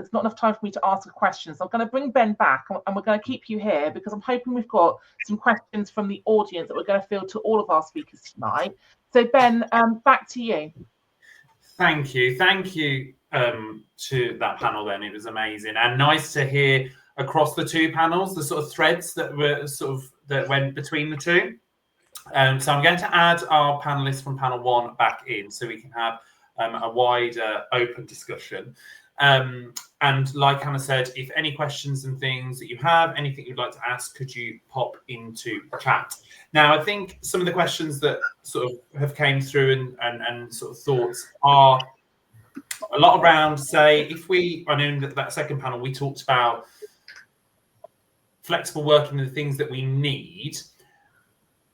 there's not enough time for me to ask a question. So I'm going to bring Ben back, and we're going to keep you here because I'm hoping we've got some questions from the audience that we're going to field to all of our speakers tonight. So Ben, back to you. Thank you to that panel then. It was amazing and nice to hear across the two panels the sort of threads that went between the two. So I'm going to add our panelists from panel one back in so we can have a wider open discussion. And like Hannah said, if any questions and things that you have, anything you'd like to ask, could you pop into the chat? Now, I think some of the questions that sort of have came through and sort of thoughts are a lot around, say, I know in that second panel, we talked about flexible working and the things that we need.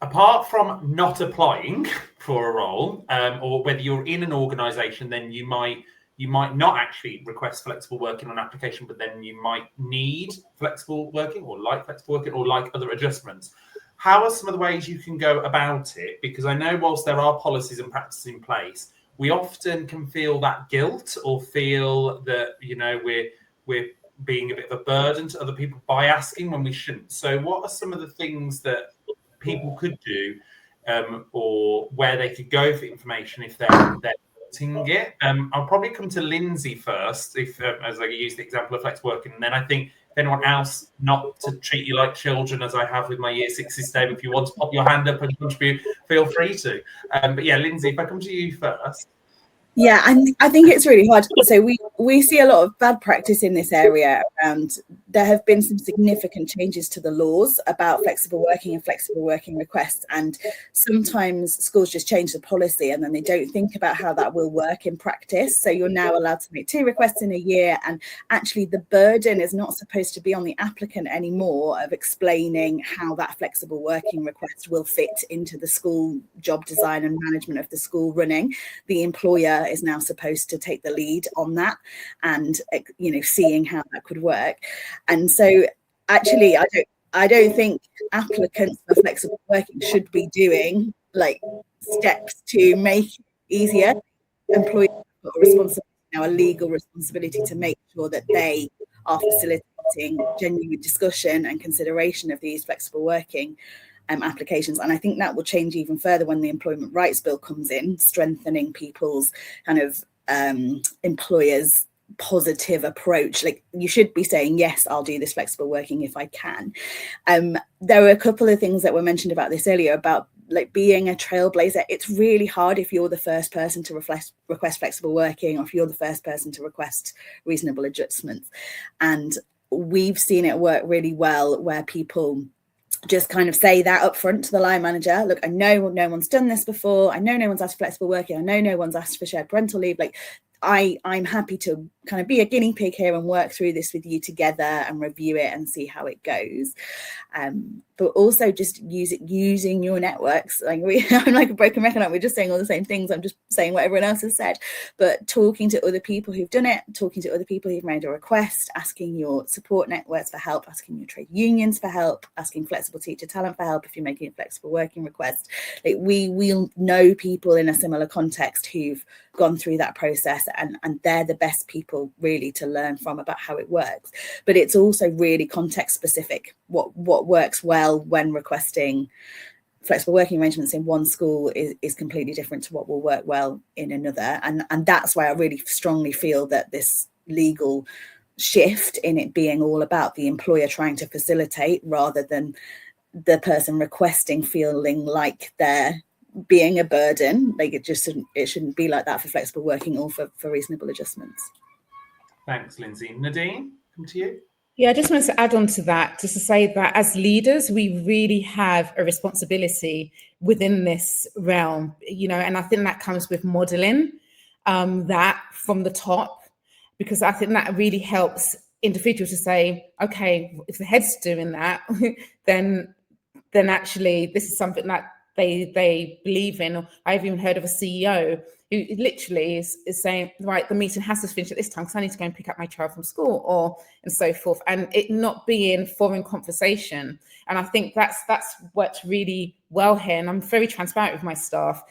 Apart from not applying for a role, or whether you're in an organisation, then you might not actually request flexible working on application, but then you might need flexible working or like other adjustments. How are some of the ways you can go about it? Because I know whilst there are policies and practices in place, we often can feel that guilt or feel that, we're being a bit of a burden to other people by asking when we shouldn't. So what are some of the things that people could do, or where they could go for information if they're wanting it? I'll probably come to Lindsay first, as I use the example of flex working, and then I think if anyone else, not to treat you like children as I have with my year sixes today, if you want to pop your hand up and contribute, feel free to. But yeah, Lindsay, if I come to you first. Yeah, I think it's really hard. So we see a lot of bad practice in this area, and there have been some significant changes to the laws about flexible working and flexible working requests. And sometimes schools just change the policy and then they don't think about how that will work in practice. So you're now allowed to make 2 requests in a year, and actually the burden is not supposed to be on the applicant anymore of explaining how that flexible working request will fit into the school job design and management of the school running. The employer is now supposed to take the lead on that and seeing how that could work. And so actually I don't think applicants for flexible working should be doing like steps to make it easier. Employers have got a responsibility now, a legal responsibility, to make sure that they are facilitating genuine discussion and consideration of these flexible working applications. And I think that will change even further when the Employment Rights Bill comes in, strengthening people's kind of employers' positive approach. Like, you should be saying, yes, I'll do this flexible working if I can. There were a couple of things that were mentioned about this earlier about like being a trailblazer. It's really hard if you're the first person to request flexible working, or if you're the first person to request reasonable adjustments. And we've seen it work really well where people just kind of say that up front to the line manager. Look, I know no one's done this before. I know no one's asked for flexible working. I know no one's asked for shared parental leave. Like, I'm happy to kind of be a guinea pig here and work through this with you together and review it and see how it goes. But also just using your networks. Like I'm like a broken record. We're just saying all the same things. I'm just saying what everyone else has said. But talking to other people who've done it, talking to other people who've made a request, asking your support networks for help, asking your trade unions for help, asking flexible teacher talent for help if you're making a flexible working request. Like we'll know people in a similar context who've gone through that process, and they're the best people really to learn from about how it works. But it's also really context specific. What works well when requesting flexible working arrangements in one school is completely different to what will work well in another. And that's why I really strongly feel that this legal shift in it being all about the employer trying to facilitate rather than the person requesting feeling like they're being a burden. Like it shouldn't be like that for flexible working or for reasonable adjustments. Thanks, Lindsay. Nadine, come to you. Yeah, I just wanted to add on to that, just to say that as leaders, we really have a responsibility within this realm, and I think that comes with modeling that from the top, because I think that really helps individuals to say, okay, if the head's doing that, then actually this is something that they believe in. I've even heard of a CEO who literally is saying, right, the meeting has to finish at this time because I need to go and pick up my child from school, and so forth, and it not being foreign conversation. And I think that's worked really well here, and I'm very transparent with my staff.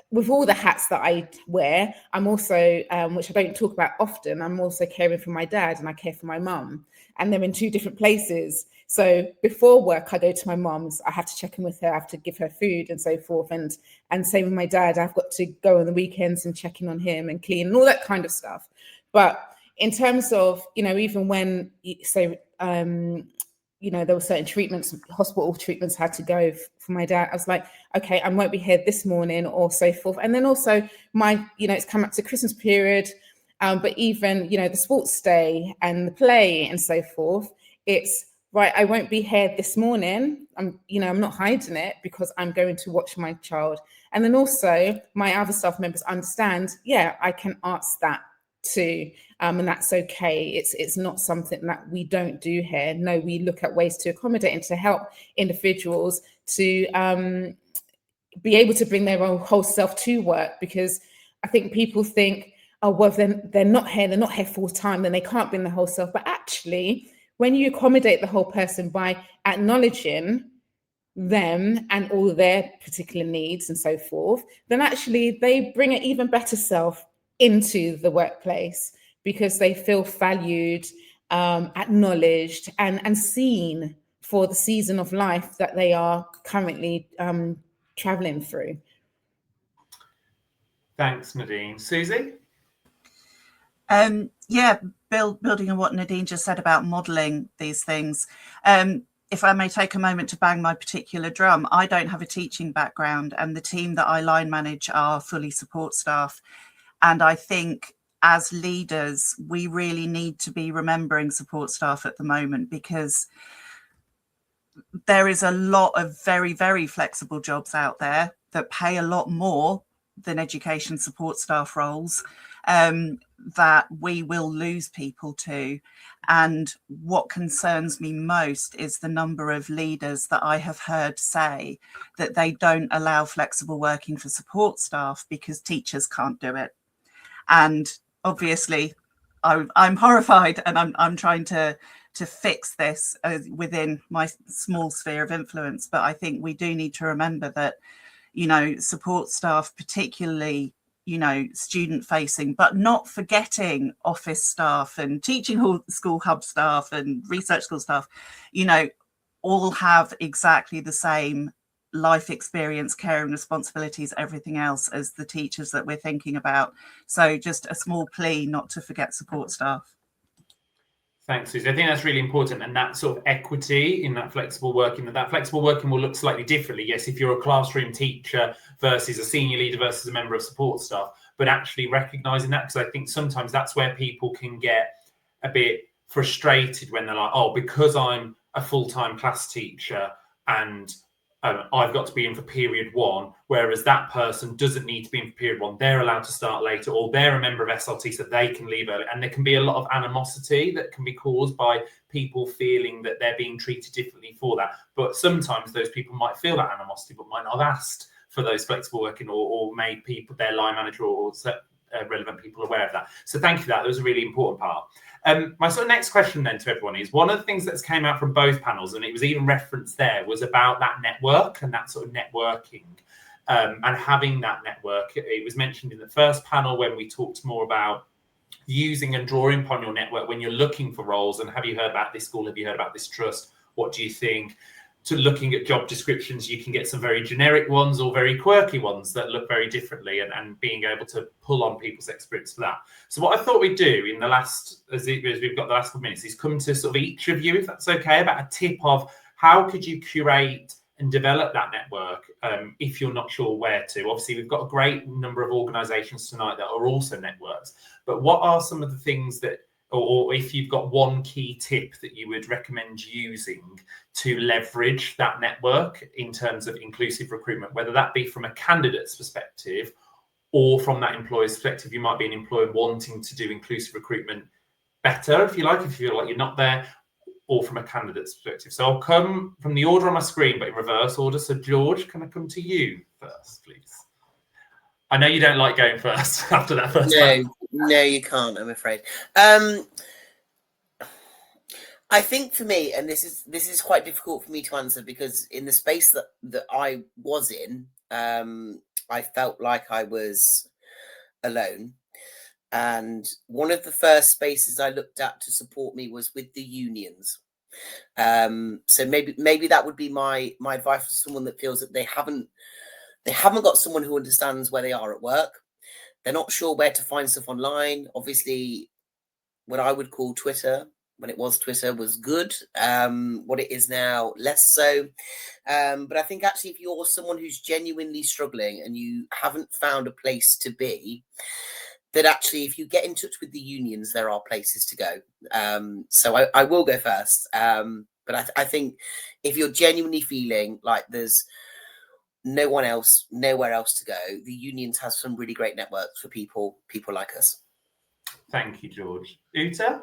with all the hats that I wear, I'm also, which I don't talk about often, I'm also caring for my dad and I care for my mum, and they're in two different places. So before work, I go to my mum's, I have to check in with her, I have to give her food and so forth. And same with my dad, I've got to go on the weekends and check in on him and clean and all that kind of stuff. But in terms of, even when, there were certain treatments, hospital treatments had to go for my dad. I was like, okay, I won't be here this morning or so forth. And then also it's come up to Christmas period, but even, the sports day and the play and so forth, it's right, I won't be here this morning. I'm not hiding it because I'm going to watch my child. And then also my other staff members understand, I can ask that too, and that's okay. It's not something that we don't do here. No, we look at ways to accommodate and to help individuals to be able to bring their own whole self to work, because I think people think, oh, well, they're not here full time, then they can't bring the whole self. But actually, when you accommodate the whole person by acknowledging them and all their particular needs and so forth, then actually they bring an even better self into the workplace because they feel valued, acknowledged, and seen for the season of life that they are currently traveling through. Thanks, Nadine. Susie? Building on what Nadine just said about modelling these things. If I may take a moment to bang my particular drum, I don't have a teaching background, and the team that I line manage are fully support staff. And I think as leaders, we really need to be remembering support staff at the moment, because there is a lot of very, very flexible jobs out there that pay a lot more than education support staff roles, that we will lose people to. And what concerns me most is the number of leaders that I have heard say that they don't allow flexible working for support staff because teachers can't do it. And obviously I'm horrified, and I'm trying to fix this within my small sphere of influence. But I think we do need to remember that, support staff, particularly, student facing, but not forgetting office staff and teaching school hub staff and research school staff, all have exactly the same life experience, care and responsibilities, everything else, as the teachers that we're thinking about. So just a small plea not to forget support staff. Thanks, Susie. I think that's really important, and that sort of equity in that flexible working, that flexible working will look slightly differently. Yes, if you're a classroom teacher versus a senior leader versus a member of support staff, but actually recognising that, because I think sometimes that's where people can get a bit frustrated when they're like, oh, because I'm a full-time class teacher and I've got to be in for period one, whereas that person doesn't need to be in for period one. They're allowed to start later, or they're a member of SLT, so they can leave early. And there can be a lot of animosity that can be caused by people feeling that they're being treated differently for that. But sometimes those people might feel that animosity, but might not have asked for those flexible working or made people, their line manager or relevant people aware of that. So thank you for that. That was a really important part. My sort of next question then to everyone is, one of the things that's came out from both panels, and it was even referenced there, was about that network and that sort of networking and having that network. It was mentioned in the first panel when we talked more about using and drawing upon your network when you're looking for roles. And have you heard about this school? Have you heard about this trust? What do you think? To looking at job descriptions, you can get some very generic ones or very quirky ones that look very differently, and being able to pull on people's experience for that. So what I thought we'd do in the last, as we've got the last couple of minutes, is come to sort of each of you, if that's okay, about a tip of how could you curate and develop that network if you're not sure where to. Obviously, we've got a great number of organisations tonight that are also networks, but what are some of the things that, or if you've got one key tip that you would recommend using to leverage that network in terms of inclusive recruitment, whether that be from a candidate's perspective or from that employer's perspective. You might be an employer wanting to do inclusive recruitment better, if you like, if you feel like you're not there, or from a candidate's perspective. So I'll come from the order on my screen, but in reverse order. So George, can I come to you first, please? I know you don't like going first after that first one. No, you can't, I'm afraid. I think for me, and this is quite difficult for me to answer, because in the space that I was in, I felt like I was alone. And one of the first spaces I looked at to support me was with the unions. So maybe that would be my advice for someone that feels that they haven't got someone who understands where they are at work. They're not sure where to find stuff online. Obviously, what I would call Twitter, when it was Twitter, was good. What it is now, less so. But I think actually if you're someone who's genuinely struggling and you haven't found a place to be, that actually if you get in touch with the unions, there are places to go. So I will go first. But I think if you're genuinely feeling like there's nowhere else to go, the unions have some really great networks for people like us. Thank you, George. Uta?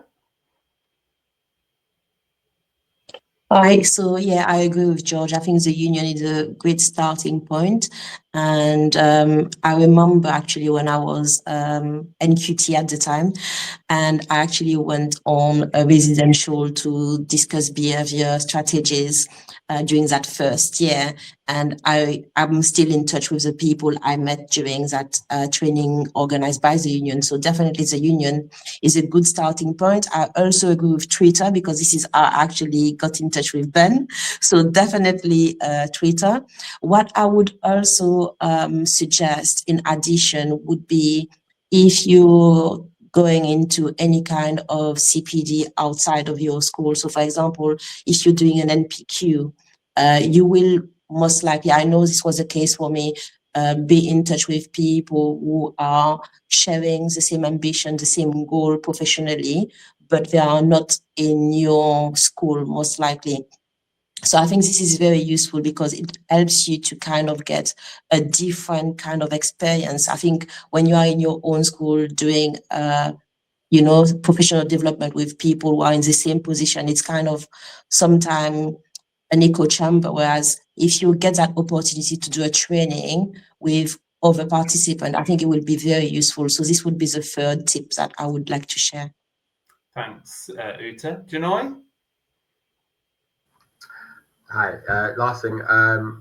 So yeah, I agree with George. I think the union is a great starting point. And I remember actually when I was NQT at the time, and I actually went on a residential to discuss behavior strategies during that first year. And I'm still in touch with the people I met during that training organized by the union. So definitely the union is a good starting point. I also agree with Twitter, because this is how I actually got in touch with Ben. So definitely Twitter. What I would also suggest in addition would be, if you're going into any kind of CPD outside of your school. So for example, if you're doing an NPQ, you will most likely, I know this was the case for me, be in touch with people who are sharing the same ambition, the same goal professionally, but they are not in your school most likely. So I think this is very useful because it helps you to kind of get a different kind of experience. I think when you are in your own school doing, professional development with people who are in the same position, it's kind of sometimes an echo chamber. Whereas if you get that opportunity to do a training with other participants, I think it will be very useful. So this would be the third tip that I would like to share. Thanks, Uta. Janoy? Hi. Last thing,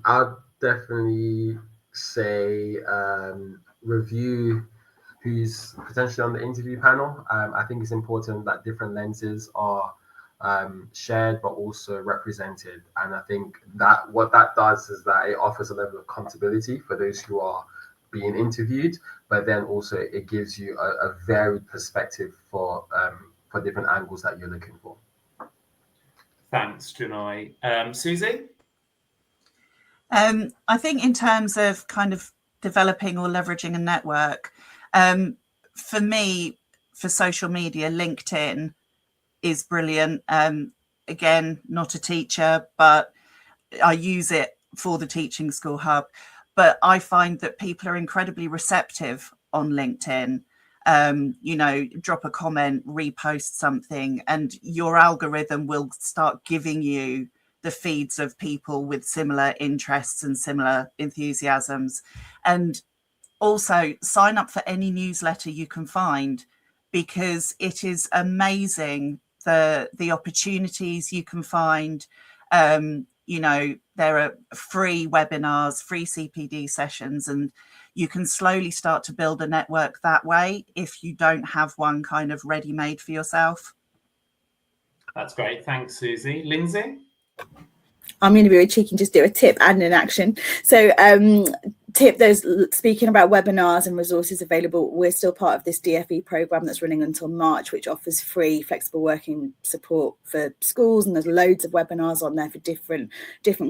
I'll definitely say review who's potentially on the interview panel. I think it's important that different lenses are shared but also represented. And I think that what that does is that it offers a level of accountability for those who are being interviewed, but then also it gives you a varied perspective for different angles that you're looking for. Thanks, Janoy. Susie? I think in terms of kind of developing or leveraging a network, for me, for social media, LinkedIn is brilliant. Again, not a teacher, but I use it for the Teaching School Hub. But I find that people are incredibly receptive on LinkedIn. Drop a comment, repost something, and your algorithm will start giving you the feeds of people with similar interests and similar enthusiasms. And also sign up for any newsletter you can find, because it is amazing the opportunities you can find. There are free webinars, free CPD sessions, and you can slowly start to build a network that way if you don't have one kind of ready-made for yourself. That's great. Thanks, Susie. Lindsay? I'm going to be very cheeky and just do a tip and an action. So tip, those speaking about webinars and resources available, we're still part of this DFE program that's running until March, which offers free flexible working support for schools, and there's loads of webinars on there for different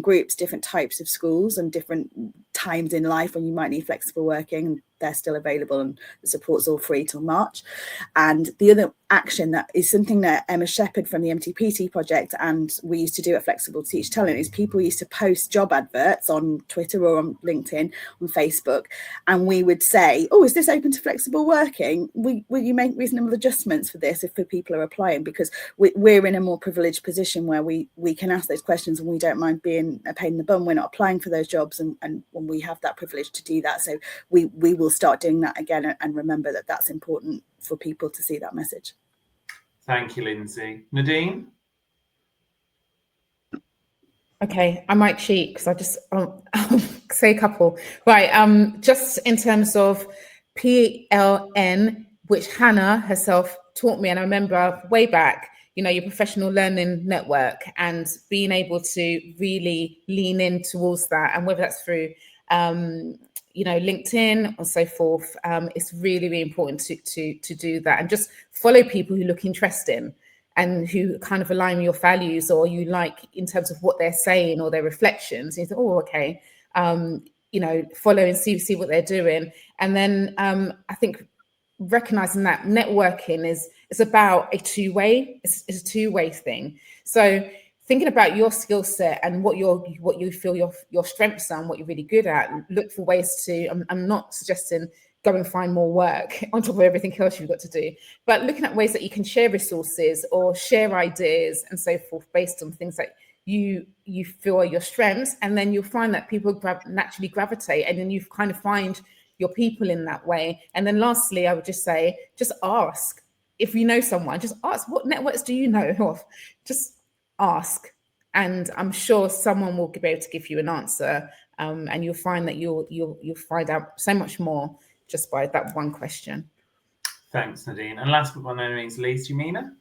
groups, different types of schools, and different times in life when you might need flexible working. They're still available, and the support's all free till March. And the other action that is something that Emma Shepherd from the MTPT project and we used to do at Flexible Teach Talent is people used to post job adverts on Twitter or on LinkedIn, on Facebook, and we would say, oh, is this open to flexible working? Will you make reasonable adjustments for this if people are applying? Because we're in a more privileged position where we can ask those questions and we don't mind being a pain in the bum. We're not applying for those jobs, and when we have that privilege to do that. So we will start doing that again, and remember that that's important for people to see that message. Thank you, Lindsay. Nadine? Okay, I might cheat because I just say a couple. Right. Just in terms of PLN, which Hannah herself taught me, and I remember way back, you know, your professional learning network, and being able to really lean in towards that, and whether that's through you know, LinkedIn or so forth, it's really, really important to do that, and just follow people who look interesting and who kind of align with your values, or you like in terms of what they're saying or their reflections. And you think, oh, okay, you know, follow and see what they're doing. And then I think recognizing that networking is about a two-way. It's a two-way thing. So thinking about your skill set and what you feel your strengths are and what you're really good at, look for ways to. I'm not suggesting go and find more work on top of everything else you've got to do, but looking at ways that you can share resources or share ideas and so forth based on things that you feel are your strengths, and then you'll find that people naturally gravitate, and then you kind of find your people in that way. And then lastly, I would just say, just ask. If you know someone, just ask, what networks do you know of? Just ask, and I'm sure someone will be able to give you an answer, and you'll find that you'll find out so much more just by that one question. Thanks, Nadine. And last but by no means least, Yamina.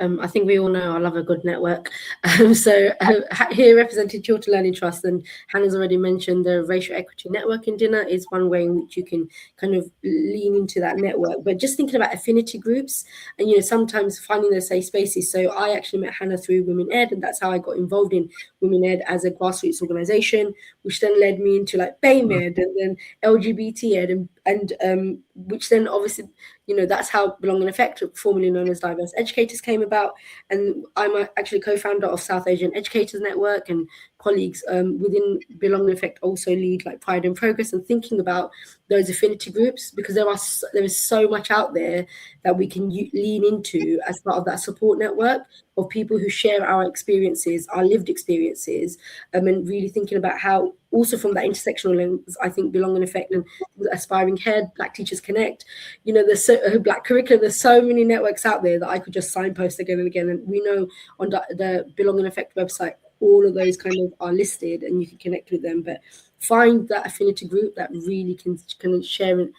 I think we all know I love a good network. Here represented Chiltern Learning Trust, and Hannah's already mentioned the Racial Equity Networking Dinner is one way in which you can kind of lean into that network. But just thinking about affinity groups and, you know, sometimes finding those safe spaces. So I actually met Hannah through Women Ed, and that's how I got involved in Women Ed as a grassroots organisation, which then led me into like BAME Ed and then LGBT Ed and which then obviously, you know, that's how Belong in Effect, formerly known as Diverse Educators, came about. And I'm actually co-founder of South Asian Educators Network, and colleagues within Belong in Effect also lead like Pride and Progress, and thinking about those affinity groups, because there is so much out there that we can lean into as part of that support network of people who share our experiences, our lived experiences, and really thinking about how also from that intersectional lens, I think Belong in Effect and Aspiring Head, Black Teachers Connect, you know, there's Black Curriculum, there's so many networks out there that I could just signpost again and again. And we know on the Belong in Effect website, all of those kind of are listed and you can connect with them. But find that affinity group that really can share it,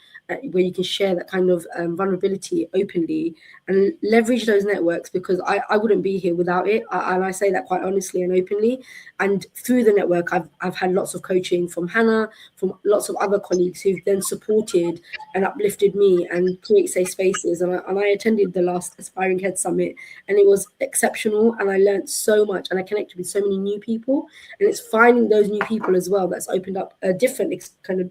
where you can share that kind of vulnerability openly and leverage those networks, because I wouldn't be here without it. And I say that quite honestly and openly. And through the network, I've had lots of coaching from Hannah, from lots of other colleagues who've then supported and uplifted me and create safe spaces. And I attended the last Aspiring Head Summit, and it was exceptional. And I learned so much, and I connected with so many new people. And it's finding those new people as well that's opened up a different kind of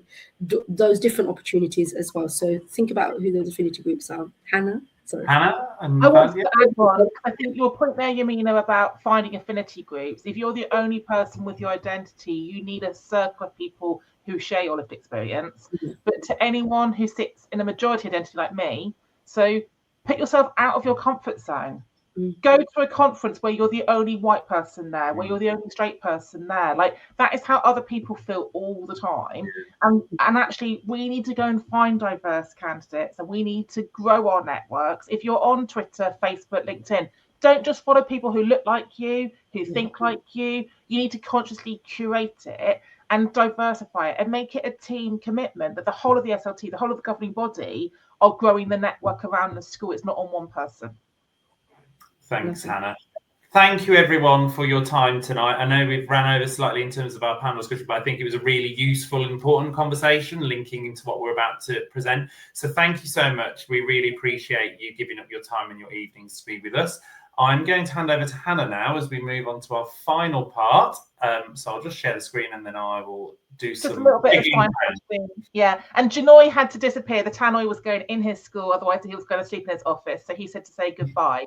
those different opportunities as well. So think about who those affinity groups are. Hannah, sorry. Hannah, and I want to add one. I think your point there, Yamina, about finding affinity groups. If you're the only person with your identity, you need a circle of people who share your lived experience. Mm-hmm. But to anyone who sits in a majority identity like me, so put yourself out of your comfort zone. Go to a conference where you're the only white person there, where you're the only straight person there. Like, that is how other people feel all the time. And actually, we need to go and find diverse candidates, and we need to grow our networks. If you're on Twitter, Facebook, LinkedIn, don't just follow people who look like you, who think like you. You need to consciously curate it and diversify it and make it a team commitment that the whole of the SLT, the whole of the governing body are growing the network around the school. It's not on one person. Thanks, Hannah. Thank you, everyone, for your time tonight. I know we've ran over slightly in terms of our panel discussion, but I think it was a really useful and important conversation linking into what we're about to present. So thank you so much. We really appreciate you giving up your time and your evenings to be with us. I'm going to hand over to Hannah now as we move on to our final part. So I'll just share the screen and then I will do just some a little bit of time. Yeah, and Janoy had to disappear. The tannoy was going in his school, otherwise he was going to sleep in his office. So he said to say goodbye.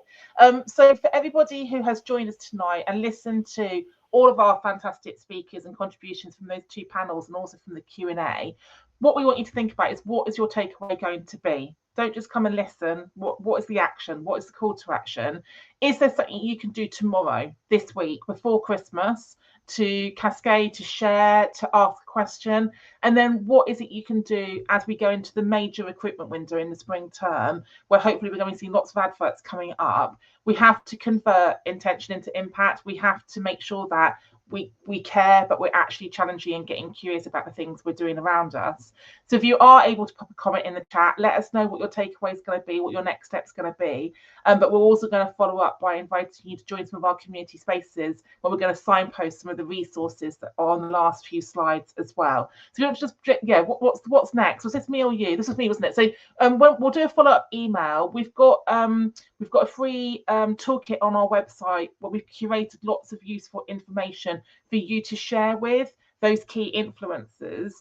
So for everybody who has joined us tonight and listened to all of our fantastic speakers and contributions from those two panels and also from the Q&A, what we want you to think about is, what is your takeaway going to be? Don't just come and listen. What is the action? What is the call to action? Is there something you can do tomorrow, this week, before Christmas, to cascade, to share, to ask a question? And then what is it you can do as we go into the major recruitment window in the spring term, where hopefully we're going to see lots of adverts coming up? We have to convert intention into impact. We have to make sure that we care, but we're actually challenging and getting curious about the things we're doing around us. So if you are able to pop a comment in the chat, let us know what your takeaway is going to be, what your next step's going to be. But we're also going to follow up by inviting you to join some of our community spaces where we're going to signpost some of the resources that are on the last few slides as well. So you want to just, what's next? Was this me or you? This was me, wasn't it? So we'll do a follow-up email. We've got a free toolkit on our website where we've curated lots of useful information for you to share with those key influencers.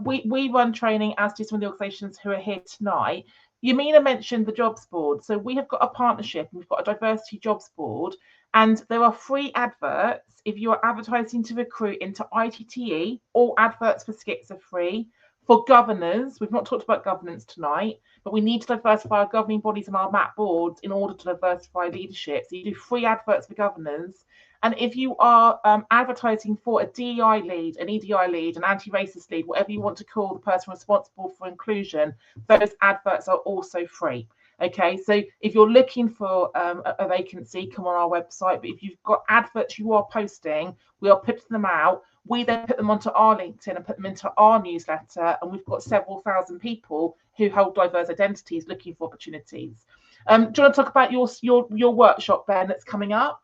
We run training, as do some of the organisations who are here tonight. Yamina mentioned the jobs board. So we have got a partnership and we've got a diversity jobs board, and there are free adverts if you are advertising to recruit into ITTE. All adverts for SCITs are free. For governors, we've not talked about governance tonight, but we need to diversify our governing bodies and our MAP boards in order to diversify leadership. So you do free adverts for governors. And if you are advertising for a DEI lead, an EDI lead, an anti-racist lead, whatever you want to call the person responsible for inclusion, those adverts are also free. Okay, so if you're looking for a vacancy, come on our website. But if you've got adverts you are posting, we are putting them out. We then put them onto our LinkedIn and put them into our newsletter. And we've got several thousand people who hold diverse identities looking for opportunities. Do you want to talk about your workshop, Ben, that's coming up?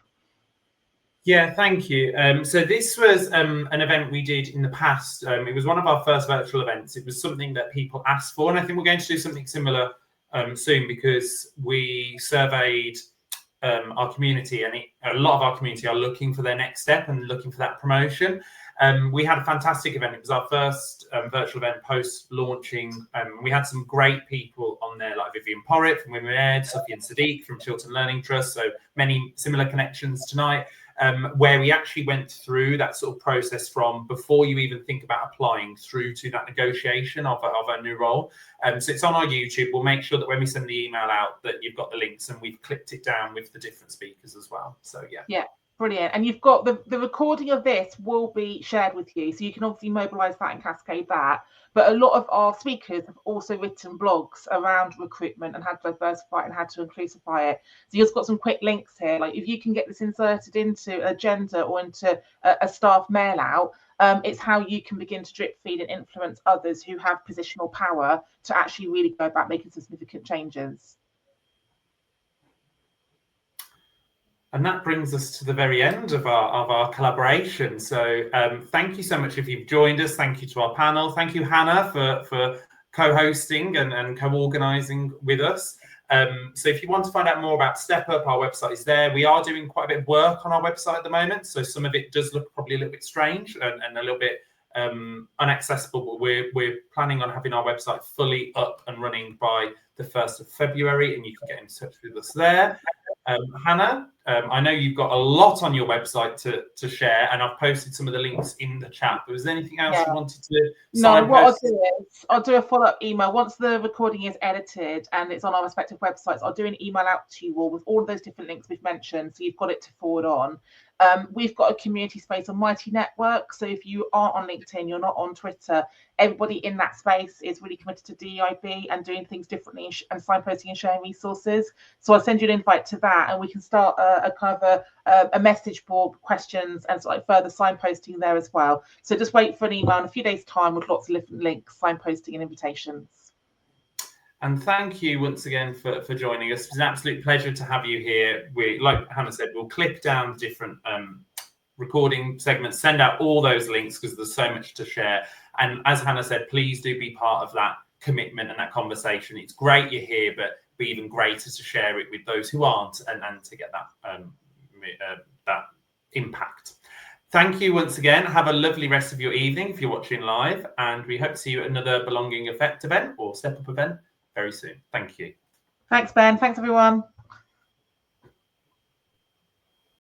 Yeah, thank you. So this was an event we did in the past. It was one of our first virtual events. It was something that people asked for, and I think we're going to do something similar soon, because we surveyed our community, and a lot of our community are looking for their next step and looking for that promotion. We had a fantastic event. It was our first virtual event post launching. We had some great people on there, like Vivian Porritt from Women Ed, Sophie and Sadiq from Chiltern Learning Trust. So many similar connections tonight, where we actually went through that sort of process from before you even think about applying through to that negotiation of a new role. So it's on our YouTube. We'll make sure that when we send the email out that you've got the links, and we've clipped it down with the different speakers as well. So yeah. Brilliant. And you've got the recording of this will be shared with you, so you can obviously mobilize that and cascade that. But a lot of our speakers have also written blogs around recruitment and how to diversify it and how to inclusify it. So you've got some quick links here. Like if you can get this inserted into an agenda or into a staff mail out, it's how you can begin to drip feed and influence others who have positional power to actually really go about making significant changes. And that brings us to the very end of our collaboration. So thank you so much if you've joined us. Thank you to our panel. Thank you, Hannah, for co-hosting and co-organising with us. So if you want to find out more about Step Up, our website is there. We are doing quite a bit of work on our website at the moment. So some of it does look probably a little bit strange and a little bit inaccessible, but we're planning on having our website fully up and running by the 1st of February, and you can get in touch with us there. Hannah, I know you've got a lot on your website to share, and I've posted some of the links in the chat, but was there anything else you wanted to No, what I'll do is I'll do a follow-up email once the recording is edited and it's on our respective websites. I'll do an email out to you all with all of those different links we've mentioned, so you've got it to forward on. We've got a community space on Mighty Network, so if you aren't on LinkedIn, you're not on Twitter, everybody in that space is really committed to DEIB and doing things differently and signposting and sharing resources. So I'll send you an invite to that, and we can start a kind of a message board, questions, and sort of further signposting there as well. So just wait for an email in a few days' time with lots of different links, signposting, and invitations. And thank you once again for joining us. It's an absolute pleasure to have you here. We, like Hannah said, we'll clip down different recording segments, send out all those links because there's so much to share. And as Hannah said, please do be part of that commitment and that conversation. It's great you're here, but it'd be even greater to share it with those who aren't and to get that that impact. Thank you once again. Have a lovely rest of your evening if you're watching live, and we hope to see you at another Belonging Effect event or Step Up event very soon. Thank you. Thanks, Ben. Thanks, everyone.